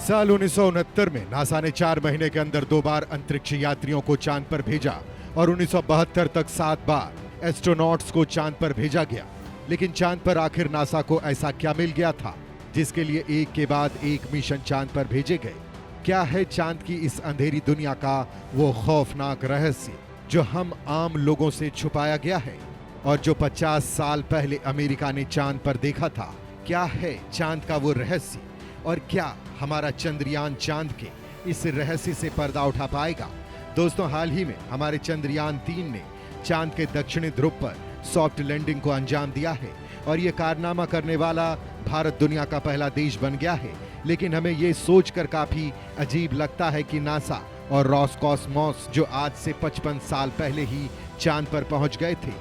साल 1969 में नासा ने 4 महीने के अंदर 2 बार अंतरिक्ष यात्रियों को चांद पर भेजा और 1972 तक 7 बार एस्ट्रोनॉट्स को चांद पर भेजा गया। लेकिन चांद पर आखिर नासा को ऐसा क्या मिल गया था जिसके लिए एक के बाद एक मिशन चांद पर भेजे गए? क्या है चांद की इस अंधेरी दुनिया का वो खौफनाक रहस्य जो हम आम लोगों से छुपाया गया है और जो 50 साल पहले अमेरिका ने चांद पर देखा था? क्या है चांद का वो रहस्य और क्या हमारा चंद्रयान चांद के इस रहस्य से पर्दा उठा पाएगा? दोस्तों, हाल ही में हमारे चंद्रयान 3 ने चांद के दक्षिणी ध्रुव पर सॉफ्ट लैंडिंग को अंजाम दिया है और ये कारनामा करने वाला भारत दुनिया का पहला देश बन गया है। लेकिन हमें ये सोचकर काफी अजीब लगता है कि नासा और रॉसकॉस्मॉस जो आज से 55 साल पहले ही चांद पर पहुंच गए थे,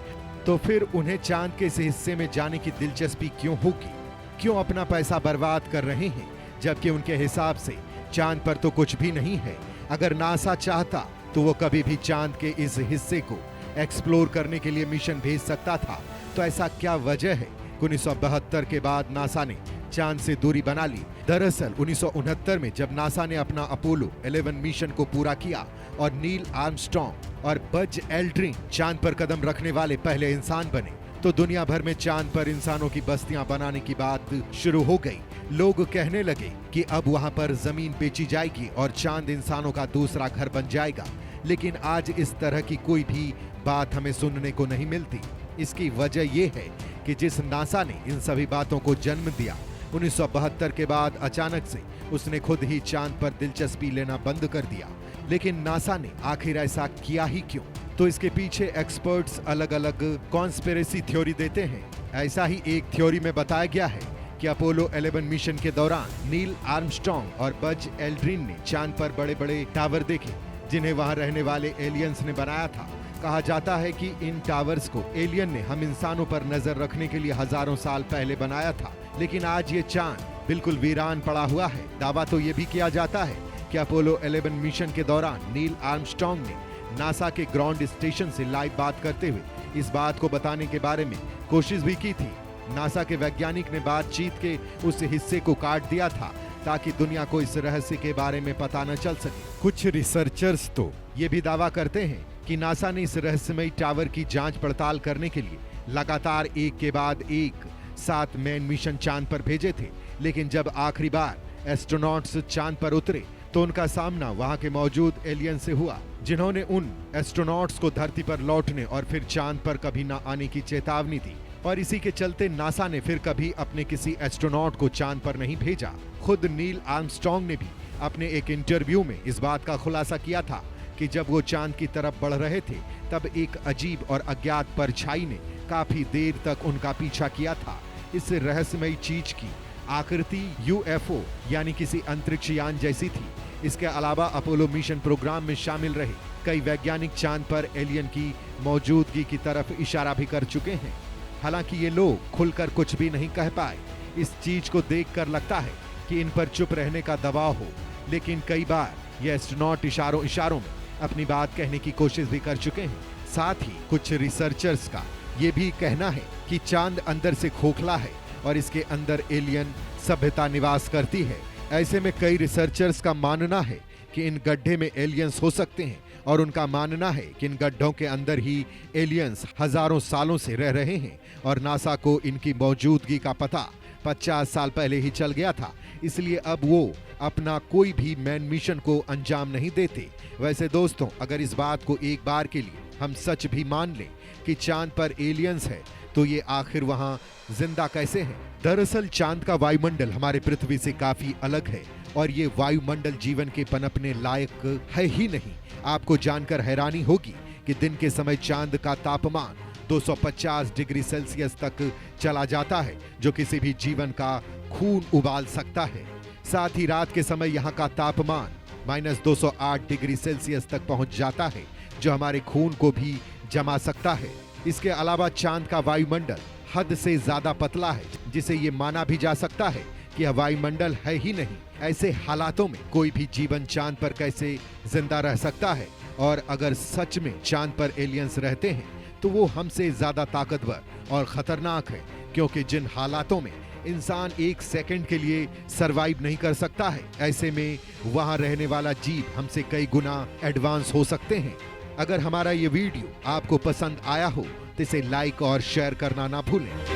तो फिर उन्हें चांद के इस हिस्से में जाने की दिलचस्पी क्यों होगी? क्यों अपना पैसा बर्बाद कर रहे हैं जबकि उनके हिसाब से चांद पर तो कुछ भी नहीं है? अगर नासा चाहता तो वो कभी भी चांद के इस हिस्से को एक्सप्लोर करने के लिए मिशन भेज सकता था। तो ऐसा क्या वजह है 1972 के बाद नासा ने चांद से दूरी बना ली? दरअसल 1969 में जब नासा ने अपना अपोलो 11 मिशन को पूरा किया और नील आर्मस्ट्रॉन्ग और बज एल्ड्रिन चांद पर कदम रखने वाले पहले इंसान बने, तो दुनिया भर में चांद पर इंसानों की बस्तियां बनाने की बात शुरू हो गई। लोग कहने लगे कि अब वहां पर जमीन बेची जाएगी और चांद इंसानों का दूसरा घर बन जाएगा। लेकिन आज इस तरह की कोई भी बात हमें सुनने को नहीं मिलती। इसकी वजह यह है कि जिस नासा ने इन सभी बातों को जन्म दिया, 1972 के बाद अचानक से उसने खुद ही चांद पर दिलचस्पी लेना बंद कर दिया। लेकिन नासा ने आखिर ऐसा किया ही क्यों? तो इसके पीछे एक्सपर्ट्स अलग अलग कॉन्स्पिरेसी थ्योरी देते हैं। ऐसा ही एक थ्योरी में बताया गया है कि अपोलो 11 मिशन के दौरान नील आर्मस्ट्रॉन्ग और बज एल्ड्रिन ने चांद पर बड़े बड़े टावर देखे जिन्हें वहां रहने वाले एलियंस ने बनाया था। कहा जाता है कि इन टावर्स को एलियन ने हम इंसानों पर नजर रखने के लिए हजारों साल पहले बनाया था। लेकिन आज ये चांद बिल्कुल वीरान पड़ा हुआ है। दावा तो ये भी किया जाता है कि अपोलो 11 मिशन के दौरान नील आर्मस्ट्रॉन्ग ने नासा के ग्राउंड स्टेशन से लाइव बात करते हुए इस बात को बताने के बारे में कोशिश भी की थी। नासा के वैज्ञानिक ने बातचीत के उस हिस्से को काट दिया था ताकि दुनिया को इस रहस्य के बारे में पता न चल सके। कुछ रिसर्चर्स तो ये भी दावा करते हैं कि नासा ने इस रहस्यमयी टावर की जांच पड़ताल करने के लिए लगातार एक के बाद एक 7 मैन मिशन चांद पर भेजे थे। लेकिन जब आखिरी बार एस्ट्रोनॉट्स चांद पर उतरे तो उनका सामना वहां के मौजूद एलियन से हुआ, जिन्होंने उन एस्ट्रोनॉट्स को धरती पर लौटने और फिर चांद पर कभी न आने की चेतावनी दी। और इसी के चलते नासा ने फिर कभी अपने किसी एस्ट्रोनॉट को चांद पर नहीं भेजा। खुद नील आर्मस्ट्रॉन्ग ने भी अपने एक इंटरव्यू में इस बात का खुलासा किया था कि जब वो चांद की तरफ बढ़ रहे थे तब एक अजीब और अज्ञात परछाई ने काफी देर तक उनका पीछा किया था। इस रहस्यमयी चीज की आकृति यूएफओ यानी किसी अंतरिक्ष यान जैसी थी। इसके अलावा अपोलो मिशन प्रोग्राम में शामिल रहे कई वैज्ञानिक चांद पर एलियन की मौजूदगी की तरफ इशारा भी कर चुके हैं। हालांकि ये लोग खुलकर कुछ भी नहीं कह पाए। इस चीज को देखकर लगता है कि इन पर चुप रहने का दबाव हो, लेकिन कई बार ये एस्ट्रोनॉट इशारों में अपनी बात कहने की कोशिश भी कर चुके हैं। साथ ही कुछ रिसर्चर्स का ये भी कहना है कि चांद अंदर से खोखला है और इसके अंदर एलियन सभ्यता निवास करती है। ऐसे में कई रिसर्चर्स का मानना है कि इन गड्ढे में एलियंस हो सकते हैं और उनका मानना है कि इन गड्ढों के अंदर ही एलियंस हजारों सालों से रह रहे हैं और नासा को इनकी मौजूदगी का पता 50 साल पहले ही चल गया था। इसलिए अब वो अपना कोई भी मैन मिशन को अंजाम नहीं देते। वैसे दोस्तों, अगर इस बात को एक बार के लिए हम सच भी मान लें कि चांद पर एलियंस है, तो ये आखिर वहां जिंदा कैसे हैं? दरअसल चांद का वायुमंडल हमारे पृथ्वी से काफी अलग है और ये वायुमंडल जीवन के पनपने लायक है ही नहीं। आपको जानकर हैरानी होगी कि दिन के समय चांद का तापमान 250 डिग्री सेल्सियस तक चला जाता है, जो किसी भी जीवन का खून उबाल सकता है। साथ ही रात के समय यहाँ का तापमान -208 डिग्री सेल्सियस तक पहुंच जाता है, जो हमारे खून को भी जमा सकता है। इसके अलावा चांद का वायुमंडल हद से ज्यादा पतला है, जिसे ये माना भी जा सकता है कि यह वायुमंडल है ही नहीं। ऐसे हालातों में कोई भी जीवन चांद पर कैसे जिंदा रह सकता है? और अगर सच में चांद पर एलियंस रहते हैं तो वो हमसे ज्यादा ताकतवर और खतरनाक है, क्योंकि जिन हालातों में इंसान एक सेकंड के लिए सरवाइव नहीं कर सकता है। ऐसे में वहां रहने वाला जीव हमसे कई गुना एडवांस हो सकते हैं। अगर हमारा ये वीडियो आपको पसंद आया हो तो इसे लाइक और शेयर करना ना भूलें।